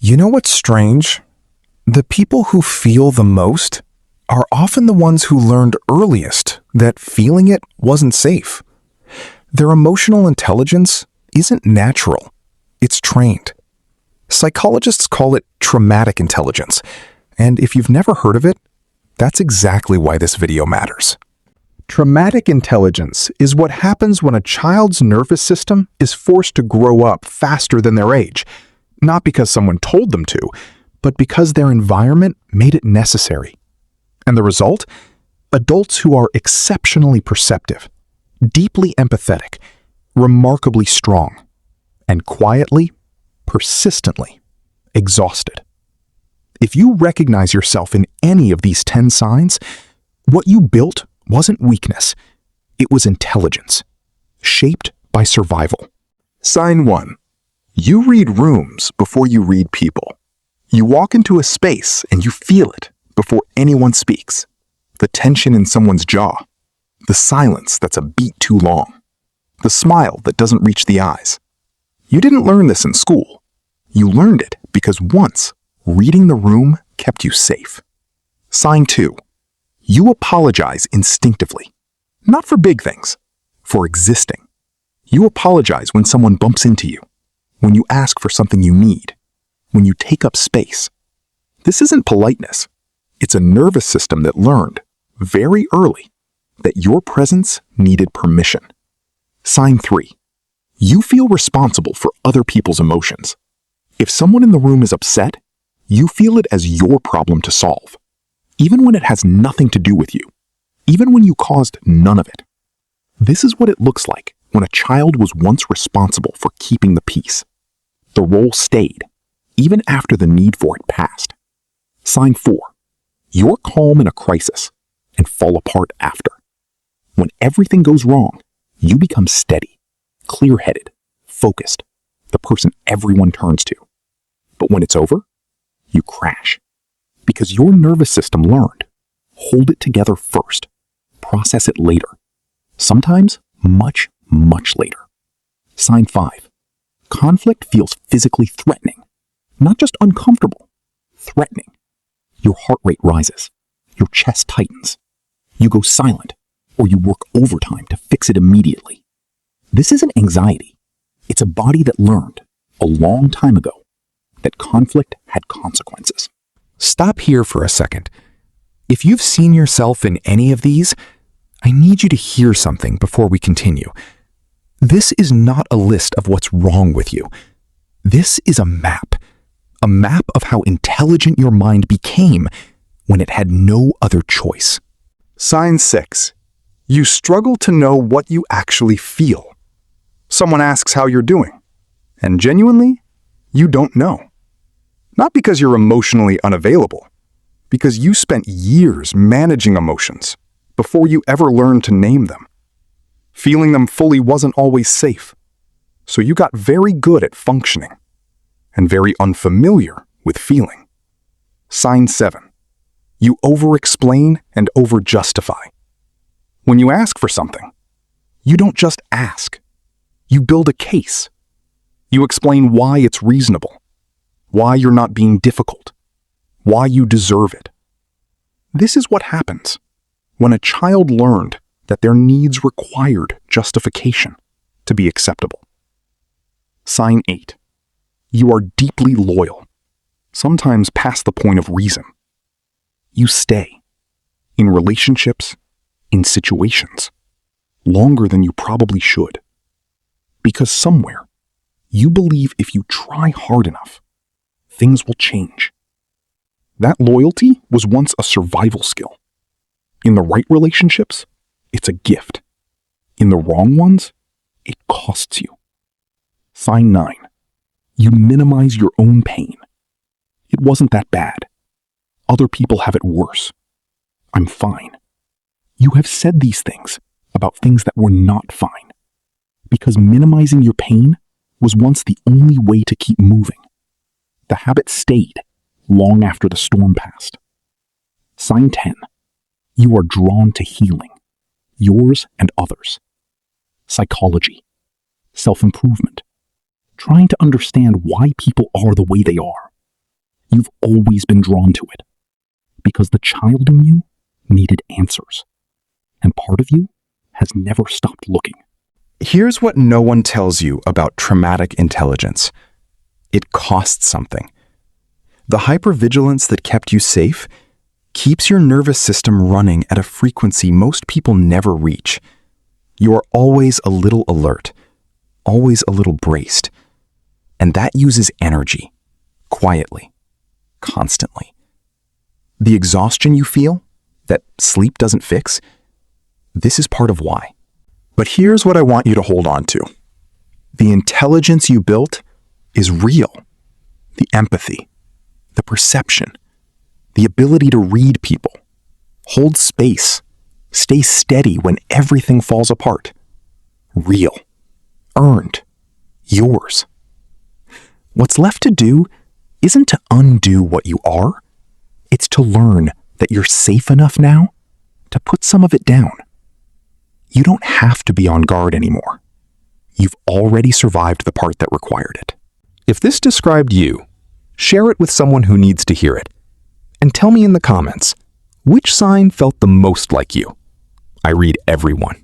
You know what's strange? The people who feel the most are often the ones who learned earliest that feeling it wasn't safe. Their emotional intelligence isn't natural, it's trained. Psychologists call it traumatic intelligence, and if you've never heard of it, that's exactly why this video matters. Traumatic intelligence is what happens when a child's nervous system is forced to grow up faster than their age, not because someone told them to, but because their environment made it necessary. And the result? Adults who are exceptionally perceptive, deeply empathetic, remarkably strong, and quietly, persistently exhausted. If you recognize yourself in any of these 10 signs, what you built wasn't weakness, it was intelligence, shaped by survival. Sign 1. You read rooms before you read people. You walk into a space and you feel it before anyone speaks. The tension in someone's jaw, the silence that's a beat too long, the smile that doesn't reach the eyes. You didn't learn this in school. You learned it because once, reading the room kept you safe. Sign 2. You apologize instinctively. Not for big things, for existing. You apologize when someone bumps into you, when you ask for something you need, when you take up space. This isn't politeness. It's a nervous system that learned, very early, that your presence needed permission. Sign 3. You feel responsible for other people's emotions. If someone in the room is upset, you feel it as your problem to solve, even when it has nothing to do with you, even when you caused none of it. This is what it looks like when a child was once responsible for keeping the peace. The role stayed, even after the need for it passed. Sign 4. You're calm in a crisis and fall apart after. When everything goes wrong, you become steady, clear-headed, focused, the person everyone turns to. But when it's over, you crash. Because your nervous system learned, hold it together first, process it later. Sometimes much, much later. Sign 5. Conflict feels physically threatening, not just uncomfortable, threatening. Your heart rate rises, your chest tightens, you go silent, or you work overtime to fix it immediately. This isn't anxiety. It's a body that learned, a long time ago, that conflict had consequences. Stop here for a second. If you've seen yourself in any of these, I need you to hear something before we continue. This is not a list of what's wrong with you. This is a map of how intelligent your mind became when it had no other choice. Sign 6. You struggle to know what you actually feel. Someone asks how you're doing, and genuinely, you don't know. Not because you're emotionally unavailable, because you spent years managing emotions before you ever learned to name them. Feeling them fully wasn't always safe, so you got very good at functioning and very unfamiliar with feeling. Sign 7. You over-explain and over-justify. When you ask for something, you don't just ask. You build a case. You explain why it's reasonable, why you're not being difficult, why you deserve it. This is what happens when a child learned that their needs required justification to be acceptable. Sign 8. You are deeply loyal, sometimes past the point of reason. You stay in relationships, in situations, longer than you probably should. Because somewhere, you believe if you try hard enough, things will change. That loyalty was once a survival skill. In the right relationships, it's a gift. In the wrong ones, it costs you. Sign 9. You minimize your own pain. It wasn't that bad. Other people have it worse. I'm fine. You have said these things about things that were not fine, because minimizing your pain was once the only way to keep moving. The habit stayed long after the storm passed. Sign 10. You are drawn to healing, yours and others. Psychology, self-improvement, trying to understand why people are the way they are, You've always been drawn to it because the child in you needed answers, and part of you has never stopped looking. Here's what no one tells you about traumatic intelligence. It costs something. The hypervigilance that kept you safe keeps your nervous system running at a frequency most people never reach. You are always a little alert, always a little braced, and that uses energy, quietly, constantly. The exhaustion you feel, that sleep doesn't fix, this is part of why. But here's what I want you to hold on to. The intelligence you built is real. The empathy, the perception, the ability to read people, hold space, stay steady when everything falls apart. Real, earned, yours. What's left to do isn't to undo what you are. It's to learn that you're safe enough now to put some of it down. You don't have to be on guard anymore. You've already survived the part that required it. If this described you, share it with someone who needs to hear it. And tell me in the comments, which sign felt the most like you? I read everyone.